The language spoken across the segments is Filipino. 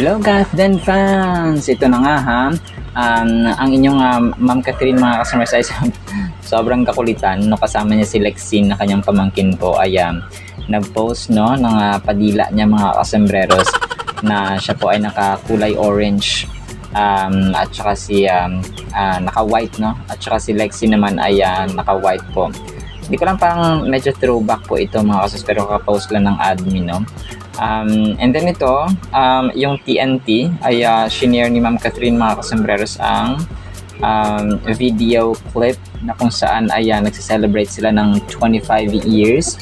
Hello Kathden fans! Ito na nga ha. Ang inyong Ma'am Catherine mga customers ay sobrang kakulitan. No, kasama niya si Lexine na kanyang pamangkin po ay nag-post no, ng padila niya mga kasembreros na siya po ay nakakulay orange at saka si naka-white no, at saka si Lexine naman ay naka-white po. Hindi ko lang, parang medyo throwback po ito mga kasus, pero kaka-post lang ng admin no. And then ito, yung TNT ay shinare ni Ma'am Catherine mga kasembreros ang video clip na kung saan ay nagsiselebrate sila ng 25 years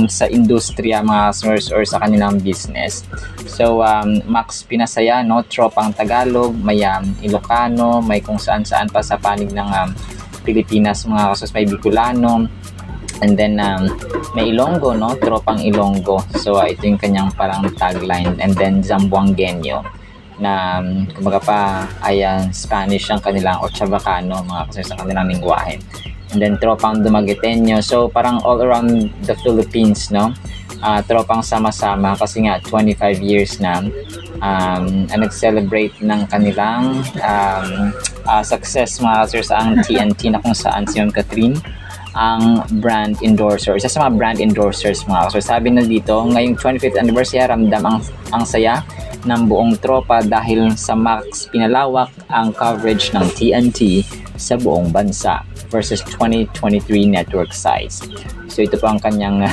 sa industriya mga kasembreros or sa kanilang business. So Max Pinasaya no, tropang Tagalog, may Ilocano, may kung saan-saan pa sa panig ng Pilipinas mga kasus, may Bicolano, and then may Ilonggo no, tropang Ilonggo. So ito yung kanyang parang tagline. And then Zamboangueño na kumbaga pa ay Spanish ang kanilang, o Chavacano mga kasus, sa kanilang lingwahe. And then tropang Dumagueteño, so parang all around the Philippines no, tropang sama-sama kasi nga 25 years na nag-celebrate ng kanilang success mga kasus ang TNT, na kung saan si Ma'am Catherine ang brand endorser, isa sa mga brand endorsers mga kasus. Sabi na dito, ngayong 25th anniversary, ramdam ang saya ng buong tropa dahil sa Max pinalawak ang coverage ng TNT sa buong bansa versus 2023 network size. So ito po ang kanyang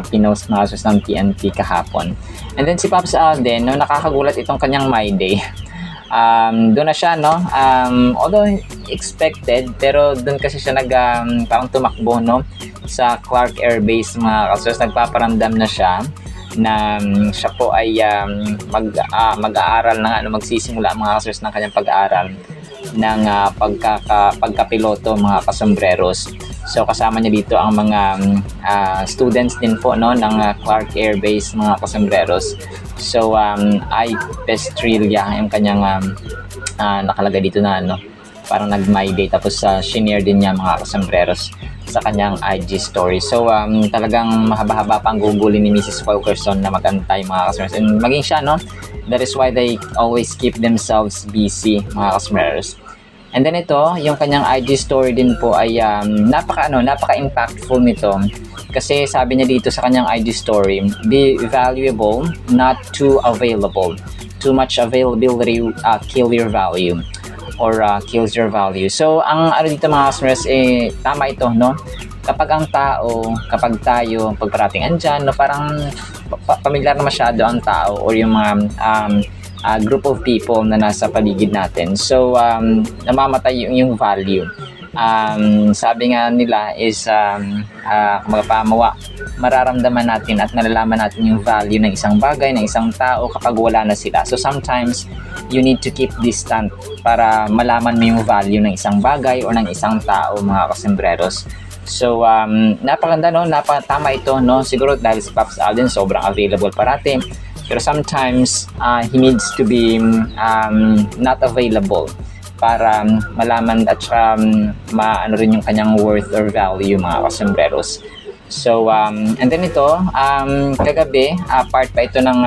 pinost mga kasus ng TNT kahapon. And then si Pops Alden, no, nakakagulat itong kanyang My Day. Doon na siya no, although expected, pero doon kasi siya parang tumakbo no sa Clark Air Base mga kasus. Nagpaparamdam na siya na siya po ay mag-aaral na magsisimula mga kasus ng kanyang pag-aaral ng pagkapiloto mga kasembreros. So kasama niya dito ang mga students din po no ng Clark Air Base mga kasembreros. So ay Pestrilla yung kanyang nakalagay dito na ano, parang nag-My Day, tapos shinare din niya mga kasembreros sa kanyang IG story. So talagang mahaba-haba pang gugulin ni Mrs. Wilkerson na magantay mga kasembreros, and maging siya no, that is why they always keep themselves busy mga kasembreros. And then ito, yung kanyang IG story din po ay napaka-impactful nito. Kasi sabi niya dito sa kanyang IG story, be valuable, not too available. Too much availability kill your value, or kills your value. So ang dito mga kasembreros, tama ito no. Kapag ang tao, kapag tayo, pag parating andyan, no, parang pamilyar na masyado ang tao or yung mga group of people na nasa paligid natin. So namamatay yung value. Sabi nga nila is mararamdaman natin at nalalaman natin yung value ng isang bagay, ng isang tao kapag wala na sila. So sometimes you need to keep distant para malaman mo yung value ng isang bagay or ng isang tao mga kasembreros. So napakaganda no, tama ito no. Siguro dahil si Pops Alden sobrang available parati, pero sometimes he needs to be not available para malaman at saka maano rin yung kanyang worth or value mga kasembreros. So and then ito, kagabi part pa ito ng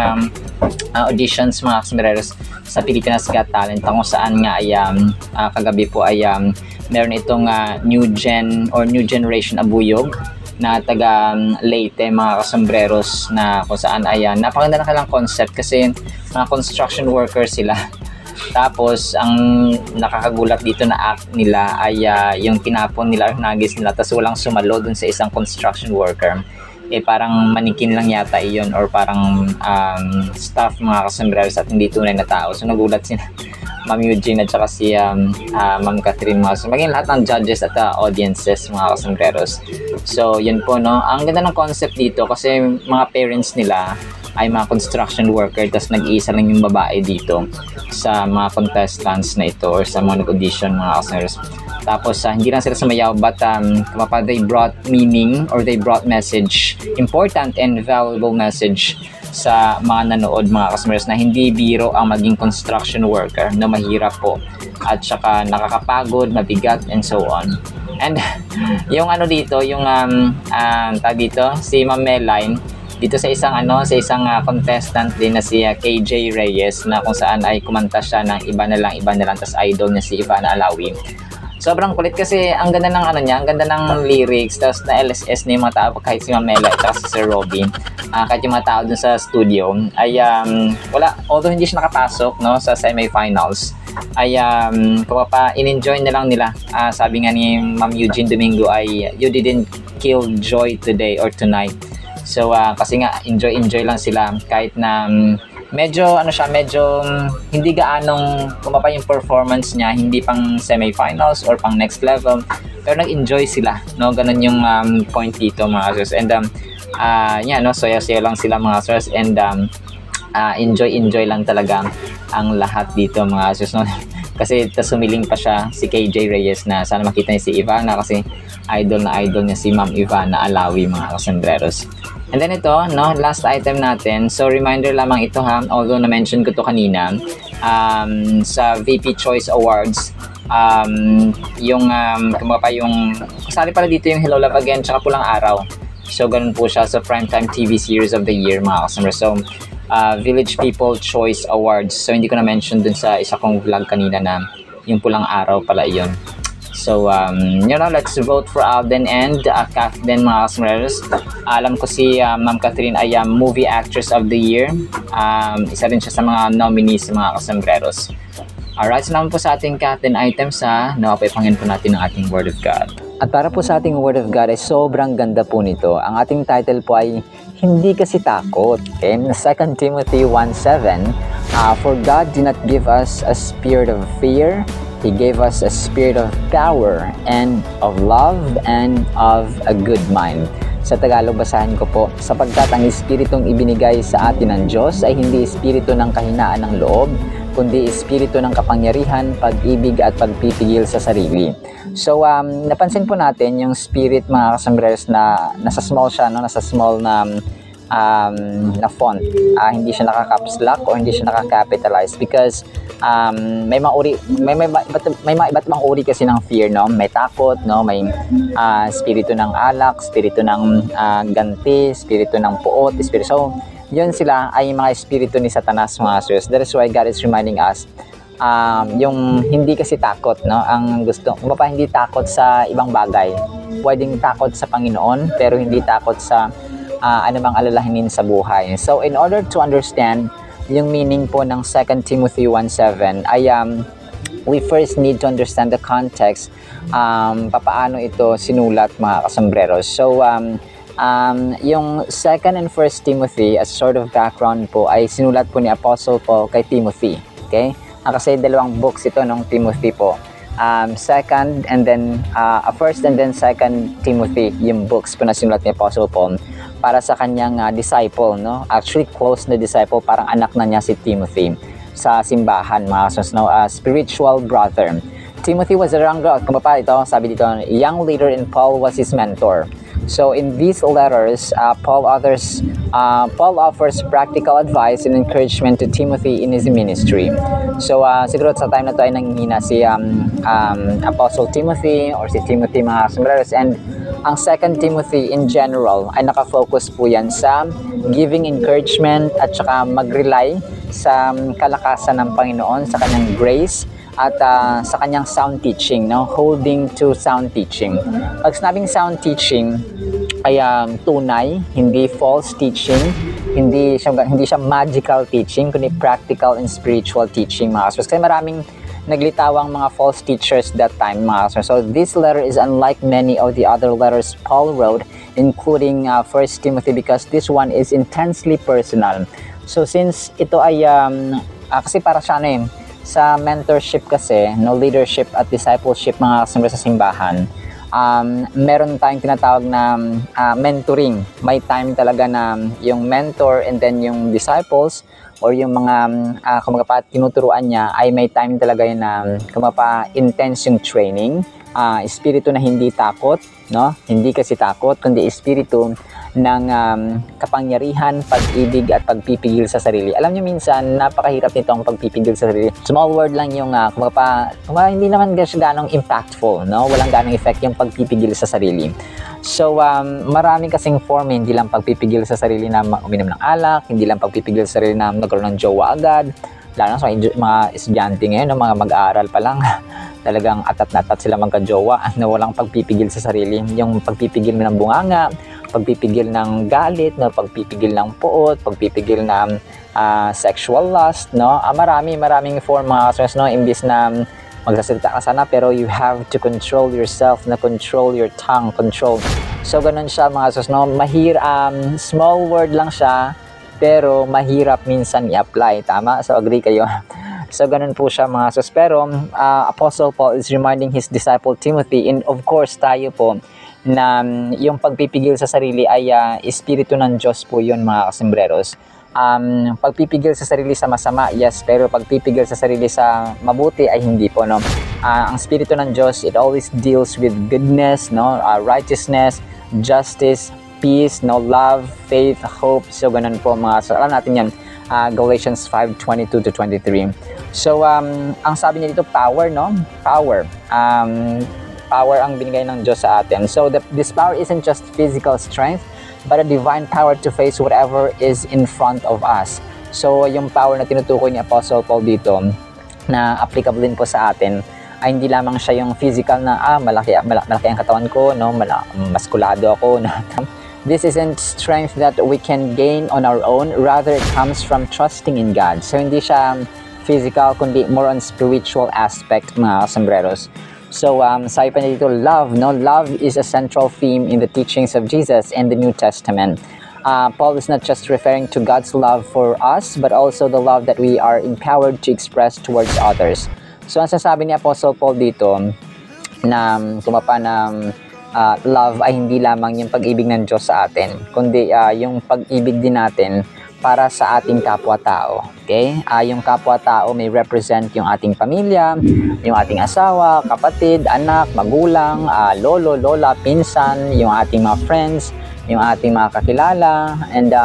auditions mga kasembreros sa Pilipinas Got Talent, kung saan nga ay kagabi po ay meron itong new generation abuyog na taga Leyte mga kasembreros, na kung saan ay napakaganda na kanilang concept kasi mga construction workers sila. Tapos ang nakakagulat dito na act nila ay yung tinapon nila or nagis nila, tapos walang sumalo dun sa isang construction worker. Parang manikin lang yata iyon, or parang staff mga kasembreros at hindi tunay na tao. So nagulat sila Ma'am Eugene at saka si Ma'am Catherine mga kasembreros, maging lahat ng judges at audiences mga kasembreros. So yun po no, ang ganda ng concept dito kasi mga parents nila ay mga construction worker, tapos nag-iisa lang yung babae dito sa mga contestants na ito or sa mga nag-audition mga kasembreros. Tapos hindi lang sila sumayaw, but they brought meaning, or they brought message, important and valuable message sa mga nanood mga kasembreros, na hindi biro ang maging construction worker, na mahirap po at saka nakakapagod, mabigat, and so on. And yung dito, yung tag dito, si Ma'am Meline, dito sa isang contestant din na si KJ Reyes, na kung saan ay kumanta siya ng iba na lang tas idol niya si Ivana Alawi. Sobrang kulit kasi ang ganda ng ang ganda ng lyrics, tapos na LSS na yung mga tao, kahit si Mamela at si Sir Robin, kahit yung mga tao dun sa studio ay wala, although hindi siya nakapasok sa semifinals, ay in-enjoy na lang nila. Sabi nga ni Ma'am Eugene Domingo ay you didn't kill joy today or tonight. So kasi nga enjoy lang sila kahit na medyo hindi gaanong kumapa yung performance niya, hindi pang semifinals or pang next level, pero nag-enjoy sila, ganun yung point dito mga sus. And saya-saya lang sila mga sus, and enjoy lang talaga ang lahat dito mga sus, kasi sumiling pa siya si KJ Reyes na sana makita niya si Ivana, kasi idol niya si Ma'am Ivana Alawi mga kasembreros. And then ito, last item natin. So reminder lamang ito although na-mention ko to kanina, sa VP Choice Awards, yung kasali pala dito yung Hello Love Again tsaka Pulang Araw. So ganun po siya sa Primetime TV Series of the Year mga kasembreros. So Village People Choice Awards. So hindi ko na-mention dun sa isa kong vlog kanina na yung Pulang Araw pala iyon. So, let's vote for Alden and Kathleen mga kasembreros. Alam ko si Ma'am Catherine ay Movie Actress of the Year. Isa rin siya sa mga nominees mga kasembreros. Alright, so naman po sa ating Kathleen items napapangin po natin ang ating Word of God. At para po sa ating Word of God ay sobrang ganda po nito. Ang ating title po ay Hindi Kasi Takot. Okay? 2 Timothy 1:7, For God did not give us a spirit of fear, He gave us a spirit of power and of love and of a good mind. Sa Tagalog, basahin ko po, sapagkat ang espiritong ibinigay sa atin ng Diyos ay hindi espiritu ng kahinaan ng loob, kundi espiritu ng kapangyarihan, pag-ibig at pagpipigil sa sarili. So, napansin po natin yung spirit mga kasembreros na nasa small siya, nasa small na font. Hindi siya naka-caps lock o hindi siya naka-capitalize because may mga iba't ibang uri kasi ng fear, may takot, may espiritu ng alak, espiritu ng ganti, espiritu ng puot, espiritu. So yun sila ay mga espiritu ni Satanas mga sus. That is why God is reminding us yung hindi kasi takot, ang gusto hindi takot sa ibang bagay. Pwedeng takot sa Panginoon pero hindi takot sa anumang alalahanin sa buhay. So in order to understand yung meaning po ng 2 Timothy 1:7 ay we first need to understand the context, papaano ito sinulat mga kasembreros. So yung 2 and 1 Timothy as sort of background po ay sinulat po ni Apostle Paul kay Timothy. Okay? Kasi dalawang books ito ng Timothy po. Second and then first and then 2 Timothy, yung books po na sinulat ni Apostle Paul para sa kanyang disciple, actually close na disciple, parang anak na niya si Timothy sa simbahan mga sus, spiritual brother. Timothy was a young girl, sabi dito, young leader, and Paul was his mentor. So in these letters, Paul offers practical advice and encouragement to Timothy in his ministry. So siguro sa time na to ay nanghihina si Apostle Timothy or si Timothy mga kasembreros, and ang 2 Timothy in general ay nakafocus po yan sa giving encouragement at saka mag-rely sa kalakasan ng Panginoon, sa kanyang grace at sa kanyang sound teaching, holding to sound teaching. Pag sinabing sound teaching ay tunay, hindi false teaching, hindi siya magical teaching, kundi practical and spiritual teaching mga kaswas. Kasi maraming naglitawang mga false teachers that time mga kaswas. So this letter is unlike many of the other letters Paul wrote, including 1 Timothy, because this one is intensely personal. So since ito ay kasi para siya sa mentorship kasi, leadership at discipleship mga kasama sa simbahan, meron tayong tinatawag na mentoring. May time talaga na yung mentor and then yung disciples or yung mga tinuturuan niya ay may time talaga yun na intense yung training. Espiritu na hindi takot, hindi kasi takot, kundi espiritu ng kapangyarihan, pag-ibig at pagpipigil sa sarili. Alam niyo minsan napakahirap nitong pagpipigil sa sarili. Small word lang yung hindi naman ganong impactful, walang ganong effect yung pagpipigil sa sarili. So, maraming kasing form, hindi lang pagpipigil sa sarili na uminom ng alak, hindi lang pagpipigil sa sarili na nagkaroon ng jowa agad, lalo na sa mga estudyante ngayon, mga mag-aaral pa lang, talagang atat na atat sila magka-jowa na walang pagpipigil sa sarili. Yung pagpipigil ng bunganga, pagpipigil ng galit, no, pagpipigil ng puot, pagpipigil ng sexual lust, no? Maraming form mga kasunod, no? Imbis na magsasalita ka sana, pero you have to control yourself, na control your tongue, control. So, ganun siya mga sus, no? Small word lang siya, pero mahirap minsan i-apply. Tama? So, agree kayo? So, ganun po siya mga sus. Pero, Apostle Paul is reminding his disciple Timothy, and of course, tayo po, na yung pagpipigil sa sarili ay espiritu ng Diyos po yun mga kasembreros. Pagpipigil sa sarili sa masama, yes, pero pagpipigil sa sarili sa mabuti ay hindi po, no? Ang Espiritu ng Diyos, it always deals with goodness, no? Righteousness, justice, peace, no? Love, faith, hope. So, ganun po mga, so alam natin yan, Galatians 5:22-23. So, ang sabi niya dito, power, no? Power. Power ang binigay ng Diyos sa atin. So, this power isn't just physical strength, but a divine power to face whatever is in front of us. So, yung power na tinutukoy ni Apostle Paul dito, na applicable din po sa atin, ay hindi lamang siya yung physical na, malaki ang katawan ko, no? Maskulado ako. No? This isn't strength that we can gain on our own, rather it comes from trusting in God. So, hindi siya physical, kundi more on spiritual aspect, mga sombreros. So, sabi pa niya dito, love, no? Love is a central theme in the teachings of Jesus in the New Testament. Paul is not just referring to God's love for us, but also the love that we are empowered to express towards others. So, ang sasabi ni Apostle Paul dito, na love ay hindi lamang yung pag-ibig ng Diyos sa atin, kundi yung pag-ibig din natin para sa ating kapwa-tao. Okay? Yung kapwa-tao may represent yung ating pamilya, yung ating asawa, kapatid, anak, magulang, lolo, lola, pinsan, yung ating mga friends, yung ating mga kakilala, and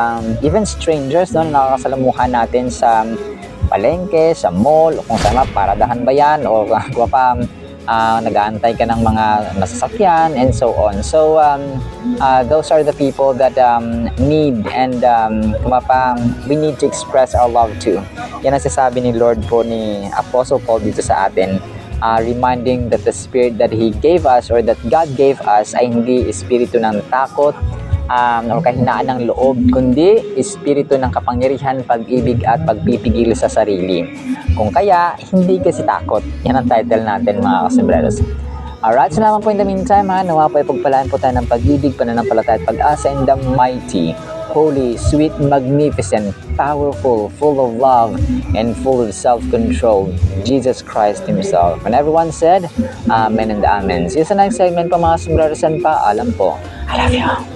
even strangers, no, nakakasalamuhan natin sa palengke, sa mall, o kung saan paradahan ba yan, o nag-aantay ka ng mga masasakyan, and so on. So, those are the people that need and we need to express our love to. Yan ang sasabi ni Lord po ni Apostle Paul dito sa atin, reminding that the spirit that He gave us or that God gave us ay hindi espiritu ng takot, o kahinaan ng loob, kundi espiritu ng kapangyarihan, pag-ibig at pagpipigil sa sarili. Kung kaya, hindi kasi takot. Yan ang title natin mga kasembreros. Alright, salamat po in the meantime, nawa po ay pagpalaan po tayo ng pag-ibig, pananampalataya at pag-asa in the mighty, holy, sweet, magnificent, powerful, full of love, and full of self-control, Jesus Christ Himself. And everyone said, Amen and Amen. See you sa next segment po mga kasembreros, and paalam po. I love you.